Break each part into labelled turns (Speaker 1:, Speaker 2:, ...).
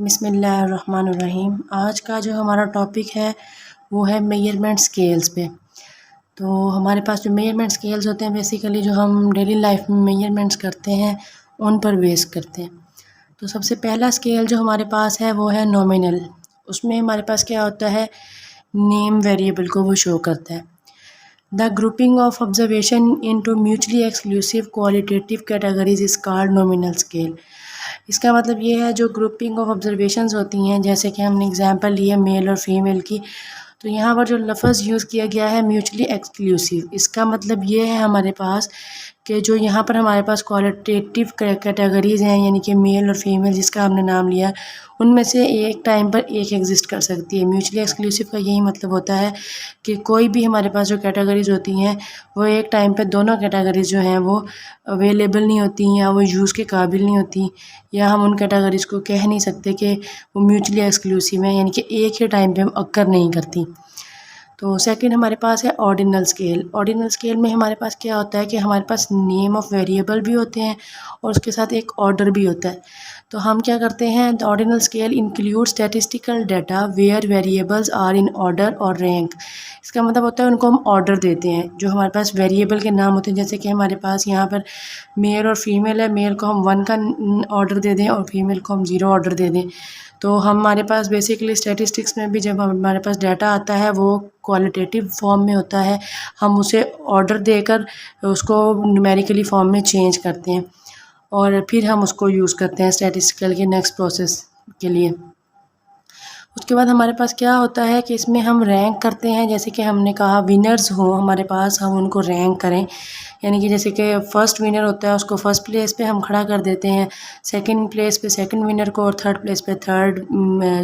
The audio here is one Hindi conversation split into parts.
Speaker 1: बिस्मिल्लाहिर्रहमानिर्रहीम। आज का जो हमारा टॉपिक है वो है मेजरमेंट स्केल्स पे। तो हमारे पास जो मेजरमेंट स्केल्स होते हैं बेसिकली जो हम डेली लाइफ में मेजरमेंट्स करते हैं उन पर बेस करते हैं। तो सबसे पहला स्केल जो हमारे पास है वो है नॉमिनल। उसमें हमारे पास क्या होता है, नेम वेरिएबल को वो शो करता है। The grouping of observation into mutually exclusive qualitative categories is called nominal scale. इसका मतलब ये है जो ग्रुपिंग ऑफ ऑब्जर्वेशंस होती हैं, जैसे कि हमने एग्जांपल लिए मेल और फीमेल की, तो यहाँ पर जो लफ्ज़ यूज़ किया गया है म्यूचुअली एक्सक्लूसिव, इसका मतलब ये है हमारे पास कि जो यहाँ पर हमारे पास क्वालिटेटिव कैटेगरीज़ हैं, यानी कि मेल और फीमेल जिसका हमने नाम लिया, उनमें से एक टाइम पर एक एग्जिस्ट कर सकती है। म्यूचुअली एक्सक्लूसिव का यही मतलब होता है कि कोई भी हमारे पास जो कैटेगरीज़ होती हैं वो एक टाइम पे दोनों कैटेगरीज़ जो हैं वो अवेलेबल नहीं होती या वो यूज़ के काबिल नहीं होती, या हम उन कैटेगरीज़ को कह नहीं सकते कि वो म्यूचुअली एक्सक्लूसिव हैं, यानी कि एक ही टाइम पे अक्कर नहीं करती। तो सेकंड हमारे पास है ऑर्डिनल स्केल। ऑर्डिनल स्केल में हमारे पास क्या होता है कि हमारे पास नेम ऑफ़ वेरिएबल भी होते हैं और उसके साथ एक ऑर्डर भी होता है। तो हम क्या करते हैं, the ordinal scale include statistical data where variables are in order और रैंक। इसका मतलब होता है उनको हम ऑर्डर देते हैं, जो हमारे पास वेरिएबल के नाम होते हैं, जैसे कि हमारे पास यहाँ पर मेल और फीमेल है, मेल को हम 1 का ऑर्डर दे दें और फीमेल को हम 0 ऑर्डर दे दें। तो हमारे पास बेसिकली स्टैटिस्टिक्स में भी जब हमारे पास डाटा आता है वो क्वालिटेटिव फॉर्म में होता है, हम उसे ऑर्डर देकर उसको न्यूमेरिकली फॉर्म में चेंज करते हैं और फिर हम उसको यूज़ करते हैं स्टैटिस्टिकल के नेक्स्ट प्रोसेस के लिए। उसके बाद हमारे पास क्या होता है कि इसमें हम रैंक करते हैं, जैसे कि हमने कहा विनर्स हों हमारे पास, हम उनको रैंक करें, यानी कि जैसे कि फ़र्स्ट विनर होता है उसको फ़र्स्ट प्लेस पे हम खड़ा कर देते हैं, सेकंड प्लेस पे सेकंड विनर को और थर्ड प्लेस पे थर्ड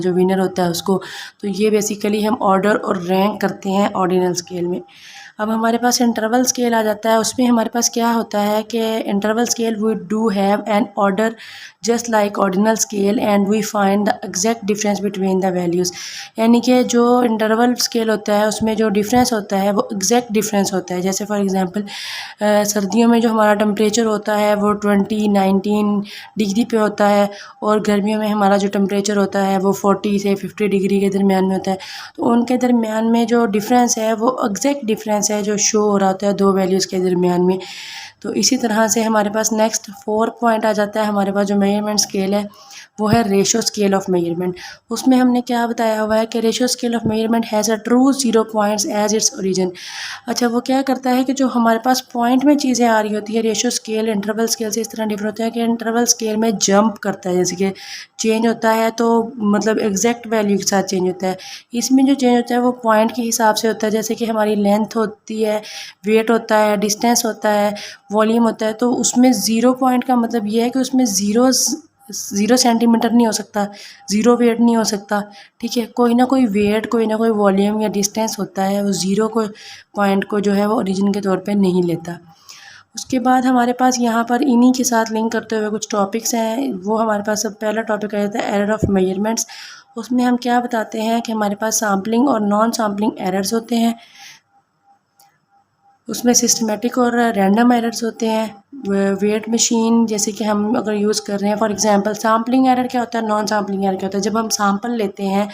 Speaker 1: जो विनर होता है उसको। तो ये बेसिकली हम ऑर्डर और रैंक करते हैं ऑर्डिनल स्केल में। अब हमारे पास इंटरवल स्केल आ जाता है। उसमें हमारे पास क्या होता है कि interval scale we do have an order just like ordinal scale and we find the exact difference between the values. यानी कि जो इंटरवल स्केल होता है उसमें जो डिफरेंस होता है वो एग्जैक्ट डिफरेंस होता है। जैसे फॉर एग्जांपल सर्दियों में जो हमारा टेम्परेचर होता है वो 19 डिग्री पे होता है और गर्मियों में हमारा जो टेम्परेचर होता है वो 40 से 50 डिग्री के दरमियान में होता है। तो उनके दरमियान में जो डिफरेंस है वो एग्जैक्ट डिफरेंस है जो शो हो रहा होता है दो वैल्यूज़ के दरमियान में। तो इसी तरह से हमारे पास नेक्स्ट 4 पॉइंट आ जाता है। हमारे पास जो मेजरमेंट स्केल है वो है रेशो स्केल ऑफ मेजरमेंट। उसमें हमने क्या बताया हुआ है कि ratio scale of measurement has a true 0 points as its origin. अच्छा, वो क्या करता है कि जो हमारे पास पॉइंट में चीज़ें आ रही होती है, रेशो स्केल इंटरवल स्केल से इस तरह डिफर होता है कि इंटरवल स्केल में जंप करता है, जैसे कि चेंज होता है तो मतलब एग्जैक्ट वैल्यू के साथ चेंज होता है। इसमें जो चेंज होता है वो पॉइंट के हिसाब से होता है, जैसे कि हमारी लेंथ होती है, वेट होता है, डिस्टेंस होता है, वॉल्यूम होता है। तो उसमें 0 पॉइंट का मतलब ये है कि उसमें 0 सेंटीमीटर नहीं हो सकता, 0 वेट नहीं हो सकता, ठीक है। कोई ना कोई वेट, कोई ना कोई वॉल्यूम या डिस्टेंस होता है, वो 0 को पॉइंट को जो है वो ओरिजिन के तौर पे नहीं लेता। उसके बाद हमारे पास यहाँ पर इन्हीं के साथ लिंक करते हुए कुछ टॉपिक्स हैं। वो हमारे पास सब पहला टॉपिक आ जाता है एरर ऑफ मेजरमेंट्स। उसमें हम क्या बताते हैं कि हमारे पास सैम्पलिंग और नॉन सैम्पलिंग एरर्स होते हैं। उसमें सिस्टमेटिक और रैंडम एरर्स होते हैं। वेट मशीन जैसे कि हम अगर यूज़ कर रहे हैं, फॉर एग्जांपल सैम्पलिंग एरर क्या होता है, नॉन सैम्पलिंग एरर क्या होता है। जब हम सैंपल लेते हैं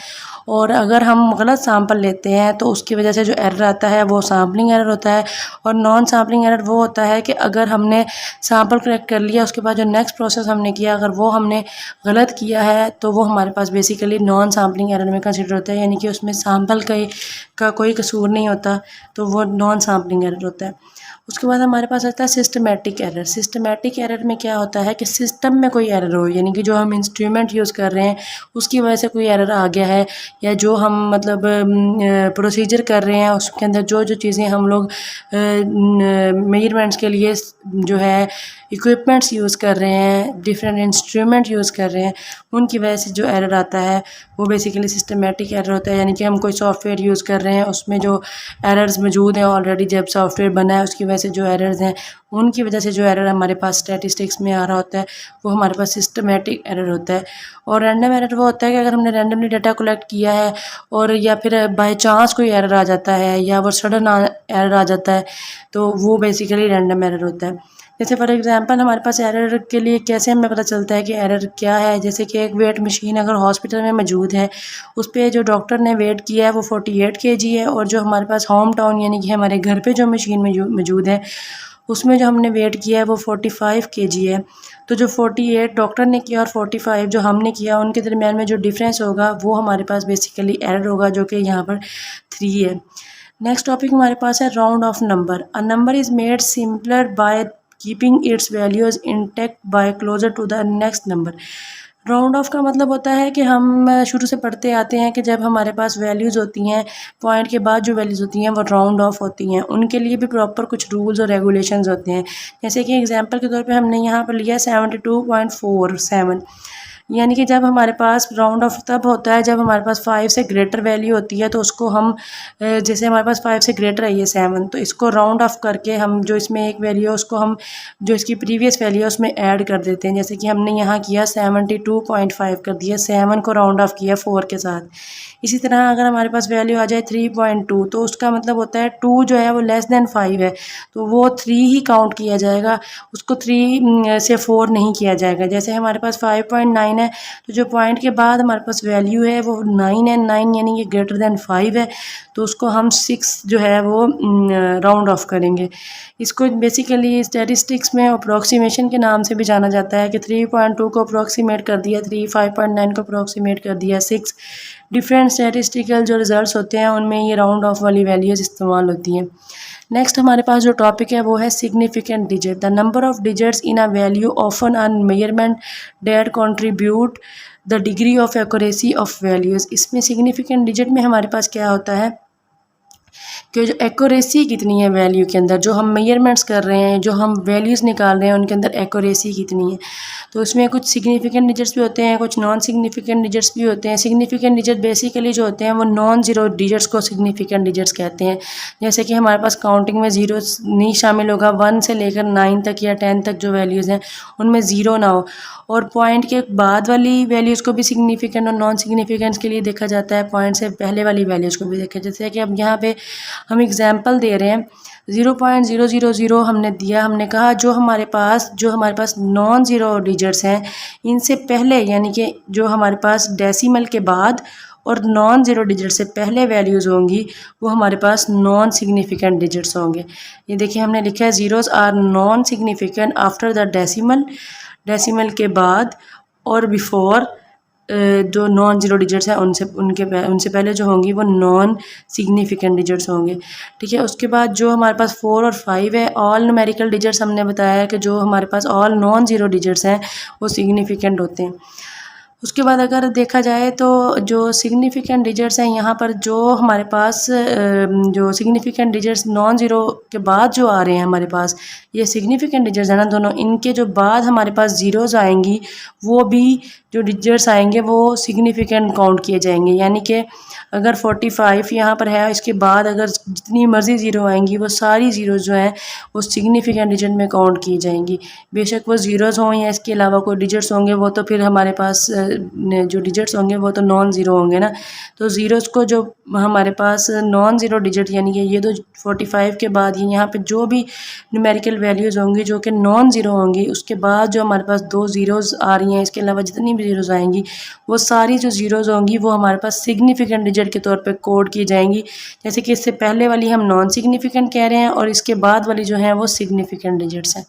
Speaker 1: और अगर हम गलत सैंपल लेते हैं तो उसकी वजह से जो एरर आता है वो सैम्पलिंग एरर होता है। और नॉन सैम्पलिंग एरर वो होता है कि अगर हमने सैंपल कलेक्ट कर लिया उसके बाद जो नेक्स्ट प्रोसेस हमने किया अगर वो हमने गलत किया है तो वो हमारे पास बेसिकली नॉन सैम्पलिंग एरर में कंसिडर होता है, यानी कि उसमें सैंपल का कोई कसूर नहीं होता, तो वो नॉन सैम्पलिंग एरर होता है। उसके बाद हमारे पास आता है सिस्टमेटिक एरर। सिस्टमेटिक एरर में क्या होता है कि सिस्टम में कोई एरर हो, यानी कि जो हम इंस्ट्रूमेंट यूज़ कर रहे हैं उसकी वजह से कोई एरर आ गया है, या जो हम मतलब प्रोसीजर कर रहे हैं उसके अंदर जो जो चीज़ें हम लोग मेजरमेंट्स के लिए जो है इक्विपमेंट्स यूज़ कर रहे हैं, डिफरेंट इंस्ट्रूमेंट यूज़ कर रहे हैं, उनकी वजह से जो एरर आता है वो बेसिकली सिस्टमेटिक एरर होता है। यानी कि हम कोई सॉफ्टवेयर यूज़ कर रहे हैं उसमें जो एरर्स मौजूद हैं ऑलरेडी, जब सॉफ्टवेयर बना है उसकी वजह से जो एरर्स हैं उनकी वजह से जो एरर हमारे पास स्टैटिस्टिक्स में आ रहा होता है वो हमारे पास सिस्टमेटिक एरर होता है। और रैंडम एरर वो होता है कि अगर हमने रैंडमली डाटा कलेक्ट किया है और या फिर बाय चांस कोई एरर आ जाता है या वो सडन एरर आ जाता है तो वो बेसिकली रैंडम एरर होता है। जैसे फॉर एग्जांपल हमारे पास एरर के लिए कैसे हमें पता चलता है कि एरर क्या है। जैसे कि एक वेट मशीन अगर हॉस्पिटल में मौजूद है, उस पे जो डॉक्टर ने वेट किया है वो 48 kg है, और जो हमारे पास होम टाउन यानी कि हमारे घर पे जो मशीन मौजूद है उसमें जो हमने वेट किया है वो 45 kg है। तो जो 48 डॉक्टर ने किया और 45 जो हमने किया, उनके दरमियान में जो डिफरेंस होगा वो हमारे पास बेसिकली एरर होगा, जो कि यहाँ पर 3 है। नेक्स्ट टॉपिक हमारे पास है round off number. A number is made simpler by keeping its values intact by closer to the next number. Round off का मतलब होता है कि हम शुरू से पढ़ते आते हैं कि जब हमारे पास वैल्यूज़ होती हैं, पॉइंट के बाद जो वैल्यूज़ होती हैं वो राउंड ऑफ होती हैं। उनके लिए भी प्रॉपर कुछ रूल्स और रेगुलेशंस होते हैं। जैसे कि एग्जांपल के तौर पे हमने यहाँ पर लिया 72.47, यानी कि जब हमारे पास राउंड ऑफ तब होता है जब हमारे पास 5 से ग्रेटर वैल्यू होती है, तो उसको हम जैसे हमारे पास 5 से ग्रेटर है ये 7, तो इसको राउंड ऑफ करके हम जो इसमें एक वैल्यू है उसको हम जो इसकी प्रीवियस वैल्यू है उसमें ऐड कर देते हैं। जैसे कि हमने यहाँ किया 72.5 कर दिया, 7 को राउंड ऑफ किया 4 के साथ। इसी तरह अगर हमारे पास वैल्यू आ जाए 3.2, तो उसका मतलब होता है 2 जो है वो लेस देन 5 है, तो वो 3 ही काउंट किया जाएगा, उसको 3 से 4 नहीं किया जाएगा। जैसे हमारे पास 5.9 है, तो जो पॉइंट के बाद हमारे पास वैल्यू है वो 9 है, 9 यानी कि ग्रेटर देन 5 है, तो उसको हम 6 जो है वो राउंड ऑफ करेंगे। इसको बेसिकली स्टैटिस्टिक्स में अप्रोक्सीमेशन के नाम से भी जाना जाता है कि 3.2 को अप्रोक्सीमेट कर दिया 3, 5.9 को अप्रोक्सीमेट कर दिया 6। डिफरेंट स्टैटिस्टिकल जो रिजल्ट्स होते हैं उनमें ये राउंड ऑफ वाली वैल्यूज़ इस्तेमाल होती हैं। नेक्स्ट हमारे पास जो टॉपिक है वो है significant digit. The number of digits in a value often a measurement that contribute the degree of accuracy of values. इसमें सिग्निफिकेंट डिजिट में हमारे पास क्या होता है कि जो एक्यूरेसी कितनी है वैल्यू के अंदर, जो हम मेजरमेंट्स कर रहे हैं, जो हम वैल्यूज़ निकाल रहे हैं, उनके अंदर एक्यूरेसी कितनी है। तो इसमें कुछ सिग्निफिकेंट डिजिट्स भी होते हैं, कुछ नॉन सिग्निफिकेंट डिजिट्स भी होते हैं। सिग्निफिकेंट डिजिट बेसिकली जो होते हैं वो नॉन ज़ीरो डिजिट्स को सिग्निफिकेंट डिजिट्स कहते हैं। जैसे कि हमारे पास काउंटिंग में ज़ीरो नहीं शामिल होगा, 1 से लेकर 9 तक या 10 तक जो वैल्यूज़ हैं उनमें ज़ीरो ना हो, और पॉइंट के बाद वाली वैल्यूज़ को भी सिग्निफिकेंट और नॉन सिग्निफिकेंट्स के लिए देखा जाता है, पॉइंट से पहले वाली वैल्यूज़ को भी देखा। जैसे कि अब यहाँ पे हम एग्जाम्पल दे रहे हैं 0.000 हमने दिया, हमने कहा जो हमारे पास नॉन ज़ीरो डिजिट्स हैं इनसे पहले, यानी कि जो हमारे पास डेसिमल के बाद और नॉन ज़ीरो डिजिट से पहले वैल्यूज़ होंगी वो हमारे पास नॉन सिग्निफिकेंट डिजिट्स होंगे। ये देखिए हमने लिखा है zeros are non significant after the decimal, decimal के बाद और बिफोर जो नॉन ज़ीरो डिजिट्स हैं उनसे पहले जो होंगी वो नॉन सिग्निफिकेंट डिजिट्स होंगे। ठीक है, उसके बाद जो हमारे पास 4 और 5 है, ऑल न्यूमेरिकल डिजिट्स हमने बताया है कि जो हमारे पास ऑल नॉन ज़ीरो डिजिट्स हैं वो सिग्निफिकेंट होते हैं। उसके बाद अगर देखा जाए तो जो सिग्निफिकेंट डिजिट्स हैं यहाँ पर जो हमारे पास जो सिग्निफिकेंट डिजिट्स नॉन ज़ीरो के बाद जो आ रहे हैं हमारे पास, ये सिग्निफिकेंट डिजिट्स हैं ना दोनों, इनके जो बाद हमारे पास ज़ीरोज़ आएंगी वो भी जो डिजिट्स आएंगे वो सिग्निफिकेंट काउंट किए जाएंगे। यानी कि अगर 45 यहाँ पर है, इसके बाद अगर जितनी मर्ज़ी ज़ीरो आएंगी वो सारी ज़ीरो जो हैं वो सिग्निफिकेंट डिजिट में काउंट की जाएंगी। बेशक वो ज़ीरोज़ हों या इसके अलावा कोई डिजिट्स होंगे, वो तो फिर हमारे पास जो डिजिट्स होंगे वो तो नॉन ज़ीरो होंगे ना। तो ज़ीरोज़ को जो हमारे पास नॉन ज़ीरो डिजिट यानी कि ये तो 45 के बाद ही यहाँ पे जो भी न्यूमेरिकल वैल्यूज़ होंगी जो कि नॉन ज़ीरो होंगी, उसके बाद जो हमारे पास 2 ज़ीरोज़ आ रही हैं, इसके अलावा जितनी भी ज़ीरोज़ आएंगी वो सारी जो ज़ीरोज़ होंगी वो हमारे पास सिग्निफिकेंट डिजिट के तौर पे कोड की जाएंगी। जैसे कि इससे पहले वाली हम नॉन सिग्निफिकेंट कह रहे हैं और इसके बाद वाली जो है वो सिग्निफिकेंट डिजिट्स हैं।